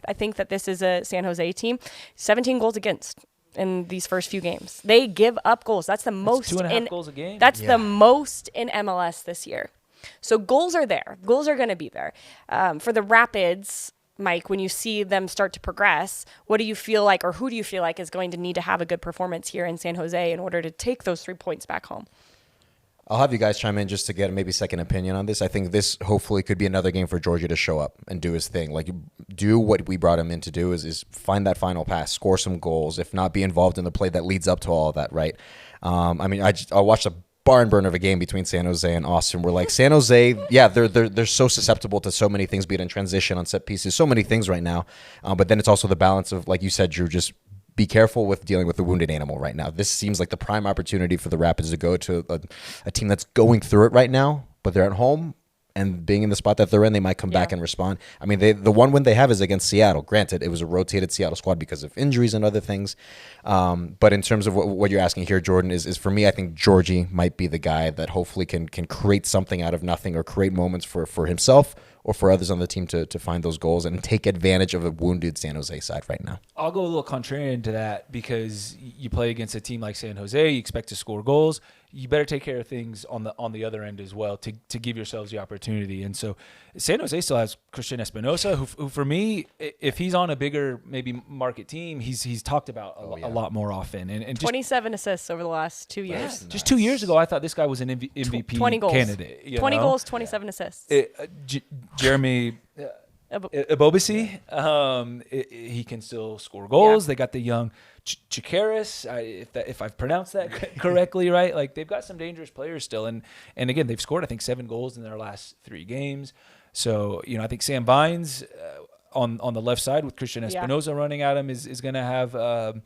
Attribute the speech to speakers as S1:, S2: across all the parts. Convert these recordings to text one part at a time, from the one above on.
S1: I think that this is a San Jose team. 17 goals against in these first few games. They give up goals. That's the most.
S2: 2.5 goals a game.
S1: That's the most in MLS this year. So goals are there. Goals are going to be there. For the Rapids, Mike, when you see them start to progress, what do you feel like, or who do you feel like is going to need to have a good performance here in San Jose in order to take those 3 points back home?
S3: I'll have you guys chime in just to get maybe second opinion on this. I think this hopefully could be another game for Georgie to show up and do his thing. Like, do what we brought him in to do is find that final pass, score some goals, if not be involved in the play that leads up to all of that, right? I mean, I watched a barn burn of a game between San Jose and Austin. We're like, San Jose, yeah, they're so susceptible to so many things, be it in transition, on set pieces, so many things right now. But then it's also the balance of, like you said, Drew, just be careful with dealing with the wounded animal right now. This seems like the prime opportunity for the Rapids to go to a team that's going through it right now, but they're at home. And being in the spot that they're in, they might come back and respond. I mean, the one win they have is against Seattle. Granted, it was a rotated Seattle squad because of injuries and other things. But in terms of what you're asking here, Jordan, is for me, I think Georgie might be the guy that hopefully can create something out of nothing or create moments for himself or for others on the team to find those goals and take advantage of a wounded San Jose side right now.
S2: I'll go a little contrarian to that because you play against a team like San Jose, you expect to score goals. You better take care of things on the other end as well to give yourselves the opportunity. And so San Jose still has Christian Espinosa, who for me, if he's on a bigger maybe market team, he's talked about a lot more often. And just
S1: 27 assists over the last 2 years.
S2: Yeah, just 2 years ago, I thought this guy was an MVP
S1: 20 goals.
S2: candidate.
S1: 20 goals, 27 assists.
S2: Jeremy Ebobisi, he can still score goals. Yeah. They got the young Chikaris, if I've pronounced that correctly, right? Like, they've got some dangerous players still, and again, they've scored I think 7 goals in their last 3 games. So I think Sam Vines on the left side with Christian Espinosa running at him is going to have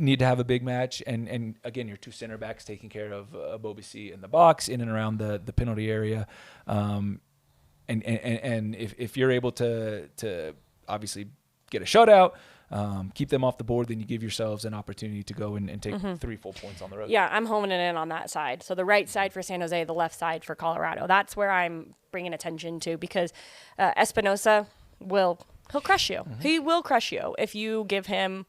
S2: need to have a big match, and again, your 2 center backs taking care of Ebobisi in the box, in and around the penalty area. And if you're able to obviously get a shutout, keep them off the board, then you give yourselves an opportunity to go and take 3 full points on the road.
S1: Yeah, I'm homing it in on that side. So the right side for San Jose, the left side for Colorado. That's where I'm bringing attention to, because Espinosa he'll crush you. He will crush you if you give him,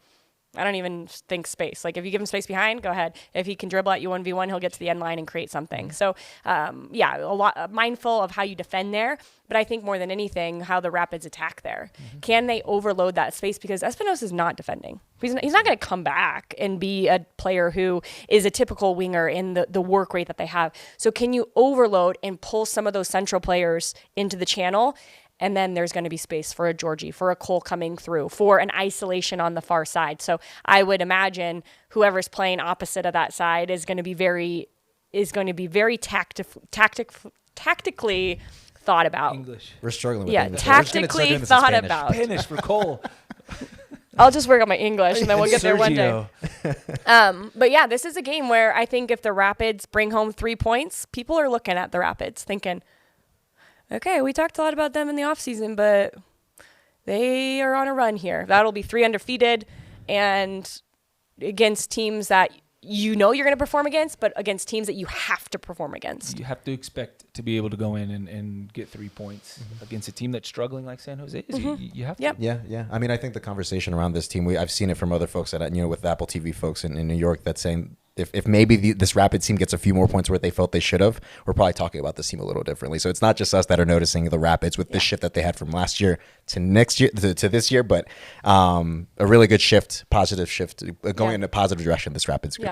S1: I don't even think space. Like, if you give him space behind, go ahead. If he can dribble at you 1v1, he'll get to the end line and create something. So, a lot mindful of how you defend there. But I think more than anything, how the Rapids attack there. Can they overload that space? Because Espinosa is not defending. He's not going to come back and be a player who is a typical winger in the work rate that they have. So can you overload and pull some of those central players into the channel? And then there's going to be space for a Georgie, for a Cole coming through, for an isolation on the far side. So I would imagine whoever's playing opposite of that side is going to be very tactically thought about.
S2: English.
S3: We're struggling with English.
S1: Tactically thought about.
S2: Spanish for Cole.
S1: I'll just work on my English, and then we'll get there one day. But yeah, this is a game where I think if the Rapids bring home 3 points, people are looking at the Rapids thinking, okay, we talked a lot about them in the offseason, but they are on a run here. That'll be 3 undefeated, and against teams that you're going to perform against, but against teams that you have to perform against.
S2: You have to expect to be able to go in and get 3 points against a team that's struggling like San Jose is. You have to.
S1: Yep.
S3: Yeah. I mean, I think the conversation around this team, I've seen it from other folks that, with Apple TV folks in New York, that's saying if maybe this Rapids team gets a few more points where they felt they should have, we're probably talking about this team a little differently. So it's not just us that are noticing the Rapids with the shift that they had from last year to next year to this year, but a really good shift, positive shift, going in a positive direction, this Rapids group.